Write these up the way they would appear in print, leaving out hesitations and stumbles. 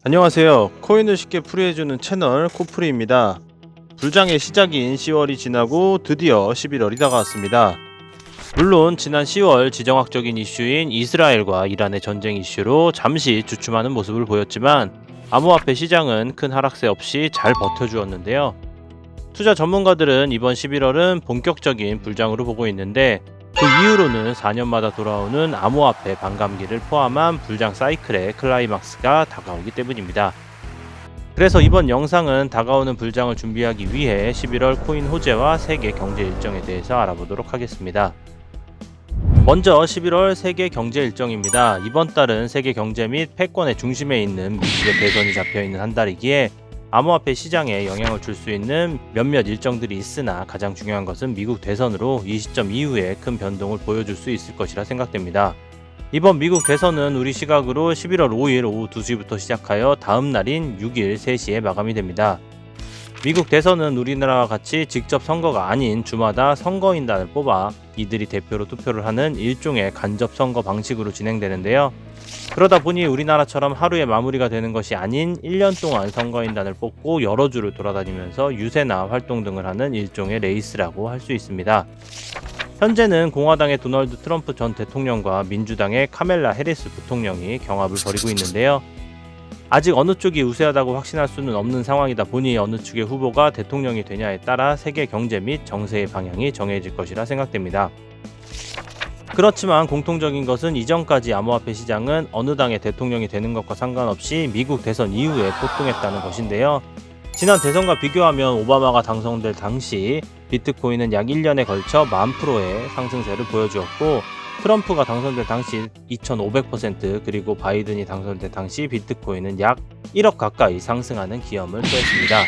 안녕하세요. 코인을 쉽게 풀이해주는 채널 코프리입니다. 불장의 시작인 10월이 지나고 드디어 11월이 다가왔습니다. 물론 지난 10월 지정학적인 이슈인 이스라엘과 이란의 전쟁 이슈로 잠시 주춤하는 모습을 보였지만 암호화폐 시장은 큰 하락세 없이 잘 버텨주었는데요. 투자 전문가들은 이번 11월은 본격적인 불장으로 보고 있는데 그 이후로는 4년마다 돌아오는 암호화폐 반감기를 포함한 불장 사이클의 클라이막스가 다가오기 때문입니다. 그래서 이번 영상은 다가오는 불장을 준비하기 위해 11월 코인 호재와 세계 경제 일정에 대해서 알아보도록 하겠습니다. 먼저 11월 세계 경제 일정입니다. 이번 달은 세계 경제 및 패권의 중심에 있는 미국의 대선이 잡혀있는 한 달이기에 암호화폐 시장에 영향을 줄 수 있는 몇몇 일정들이 있으나 가장 중요한 것은 미국 대선으로 이 시점 이후에 큰 변동을 보여줄 수 있을 것이라 생각됩니다. 이번 미국 대선은 우리 시각으로 11월 5일 오후 2시부터 시작하여 다음 날인 6일 3시에 마감이 됩니다. 미국 대선은 우리나라와 같이 직접 선거가 아닌 주마다 선거인단을 뽑아 이들이 대표로 투표를 하는 일종의 간접 선거 방식으로 진행되는데요. 그러다 보니 우리나라처럼 하루에 마무리가 되는 것이 아닌 1년 동안 선거인단을 뽑고 여러 주를 돌아다니면서 유세나 활동 등을 하는 일종의 레이스라고 할 수 있습니다. 현재는 공화당의 도널드 트럼프 전 대통령과 민주당의 카멜라 해리스 부통령이 경합을 벌이고 있는데요. 아직 어느 쪽이 우세하다고 확신할 수는 없는 상황이다 보니 어느 측의 후보가 대통령이 되냐에 따라 세계 경제 및 정세의 방향이 정해질 것이라 생각됩니다. 그렇지만 공통적인 것은 이전까지 암호화폐 시장은 어느 당의 대통령이 되는 것과 상관없이 미국 대선 이후에 폭등했다는 것인데요. 지난 대선과 비교하면 오바마가 당선될 당시 비트코인은 약 1년에 걸쳐 10,000%의 상승세를 보여주었고 트럼프가 당선될 당시 2,500% 그리고 바이든이 당선될 당시 비트코인은 약 1억 가까이 상승하는 기염을 토했습니다.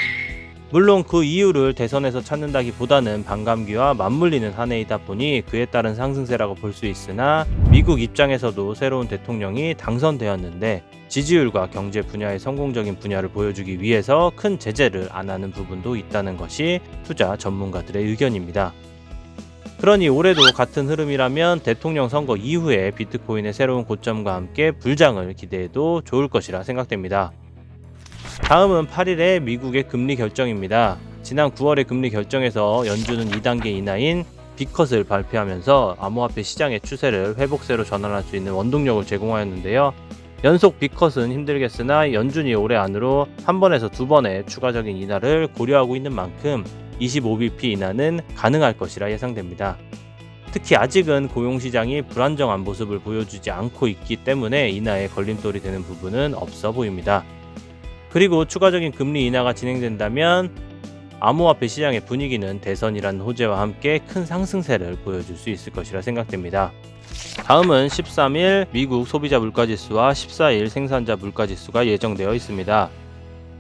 물론 그 이유를 대선에서 찾는다기보다는 반감기와 맞물리는 한 해이다 보니 그에 따른 상승세라고 볼 수 있으나 미국 입장에서도 새로운 대통령이 당선되었는데 지지율과 경제 분야의 성공적인 분야를 보여주기 위해서 큰 제재를 안 하는 부분도 있다는 것이 투자 전문가들의 의견입니다. 그러니 올해도 같은 흐름이라면 대통령 선거 이후에 비트코인의 새로운 고점과 함께 불장을 기대해도 좋을 것이라 생각됩니다. 다음은 8일의 미국의 금리 결정입니다. 지난 9월의 금리 결정에서 연준은 2단계 인하인 B컷을 발표하면서 암호화폐 시장의 추세를 회복세로 전환할 수 있는 원동력을 제공하였는데요. 연속 B컷은 힘들겠으나 연준이 올해 안으로 한 번에서 두 번의 추가적인 인하를 고려하고 있는 만큼 25bp 인하는 가능할 것이라 예상됩니다. 특히 아직은 고용시장이 불안정한 모습을 보여주지 않고 있기 때문에 인하에 걸림돌이 되는 부분은 없어 보입니다. 그리고 추가적인 금리 인하가 진행된다면 암호화폐 시장의 분위기는 대선이라는 호재와 함께 큰 상승세를 보여줄 수 있을 것이라 생각됩니다. 다음은 13일 미국 소비자 물가지수와 14일 생산자 물가지수가 예정되어 있습니다.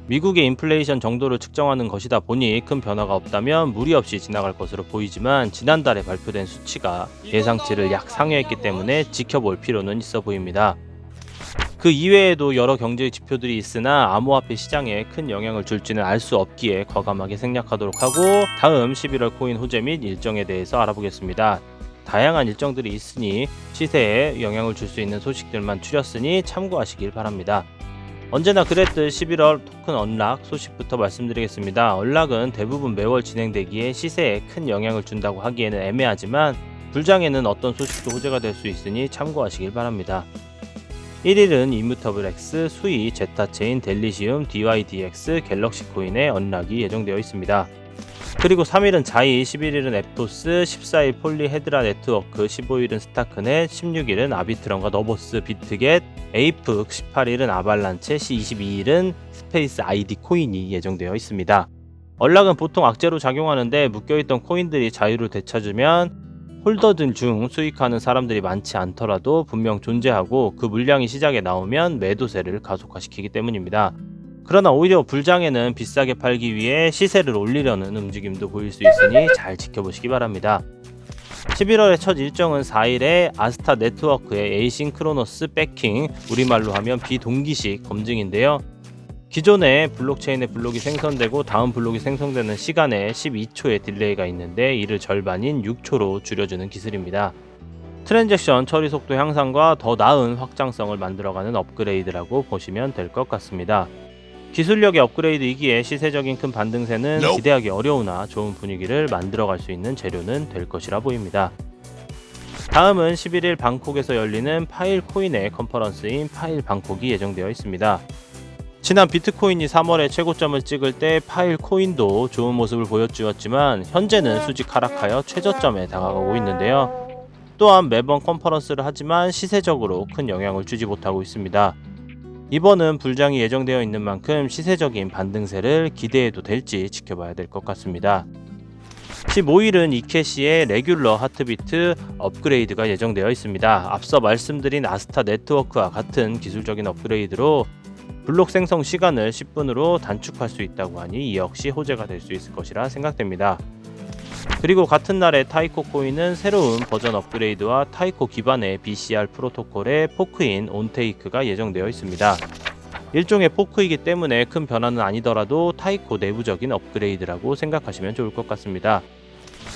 미국의 인플레이션 정도를 측정하는 것이다 보니 큰 변화가 없다면 무리 없이 지나갈 것으로 보이지만 지난달에 발표된 수치가 예상치를 약 상회했기 때문에 지켜볼 필요는 있어 보입니다. 그 이외에도 여러 경제 지표들이 있으나 암호화폐 시장에 큰 영향을 줄지는 알 수 없기에 과감하게 생략하도록 하고 다음 11월 코인 호재 및 일정에 대해서 알아보겠습니다. 다양한 일정들이 있으니 시세에 영향을 줄 수 있는 소식들만 추렸으니 참고하시길 바랍니다. 언제나 그랬듯 11월 토큰 언락 소식부터 말씀드리겠습니다. 언락은 대부분 매월 진행되기에 시세에 큰 영향을 준다고 하기에는 애매하지만 불장에는 어떤 소식도 호재가 될 수 있으니 참고하시길 바랍니다. 1일은 이뮤터블 X, 수이, 제타체인, 델리시움, DYDX, 갤럭시 코인의 언락이 예정되어 있습니다. 그리고 3일은 자이, 11일은 앱토스, 14일 폴리 헤드라 네트워크, 15일은 스타크넷, 16일은 아비트럼과 너보스, 비트겟, 에이프, 18일은 아발란체, 22일은 스페이스 아이디 코인이 예정되어 있습니다. 언락은 보통 악재로 작용하는데 묶여있던 코인들이 자유를 되찾으면 홀더들 중 수익하는 사람들이 많지 않더라도 분명 존재하고 그 물량이 시장에 나오면 매도세를 가속화시키기 때문입니다. 그러나 오히려 불장에는 비싸게 팔기 위해 시세를 올리려는 움직임도 보일 수 있으니 잘 지켜보시기 바랍니다. 11월의 첫 일정은 4일에 아스타 네트워크의 에이싱크로너스 백킹, 우리말로 하면 비동기식 검증인데요. 기존의 블록체인의 블록이 생성되고 다음 블록이 생성되는 시간에 12초의 딜레이가 있는데 이를 절반인 6초로 줄여주는 기술입니다. 트랜잭션 처리 속도 향상과 더 나은 확장성을 만들어가는 업그레이드라고 보시면 될 것 같습니다. 기술력의 업그레이드이기에 시세적인 큰 반등세는 기대하기 어려우나 좋은 분위기를 만들어갈 수 있는 재료는 될 것이라 보입니다. 다음은 11일 방콕에서 열리는 파일 코인의 컨퍼런스인 파일 방콕이 예정되어 있습니다. 지난 비트코인이 3월에 최고점을 찍을 때 파일 코인도 좋은 모습을 보여주었지만 현재는 수직 하락하여 최저점에 다가가고 있는데요. 또한 매번 컨퍼런스를 하지만 시세적으로 큰 영향을 주지 못하고 있습니다. 이번은 불장이 예정되어 있는 만큼 시세적인 반등세를 기대해도 될지 지켜봐야 될 것 같습니다. 15일은 이캐시의 레귤러 하트비트 업그레이드가 예정되어 있습니다. 앞서 말씀드린 아스타 네트워크와 같은 기술적인 업그레이드로 블록 생성 시간을 10분으로 단축할 수 있다고 하니 이 역시 호재가 될 수 있을 것이라 생각됩니다. 그리고 같은 날에 타이코 코인은 새로운 버전 업그레이드와 타이코 기반의 BCR 프로토콜의 포크인 온테이크가 예정되어 있습니다. 일종의 포크이기 때문에 큰 변화는 아니더라도 타이코 내부적인 업그레이드라고 생각하시면 좋을 것 같습니다.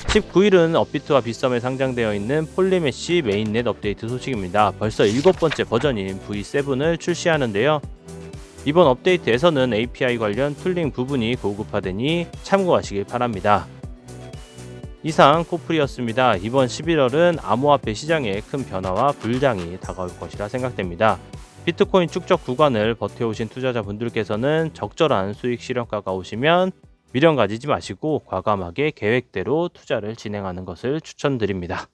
19일은 업비트와 빗썸에 상장되어 있는 폴리메쉬 메인넷 업데이트 소식입니다. 벌써 7번째 버전인 V7을 출시하는데요. 이번 업데이트에서는 API 관련 툴링 부분이 고급화되니 참고하시길 바랍니다. 이상 코프리였습니다. 이번 11월은 암호화폐 시장에 큰 변화와 불장이 다가올 것이라 생각됩니다. 비트코인 축적 구간을 버텨오신 투자자분들께서는 적절한 수익 실현가가 오시면 미련 가지지 마시고 과감하게 계획대로 투자를 진행하는 것을 추천드립니다.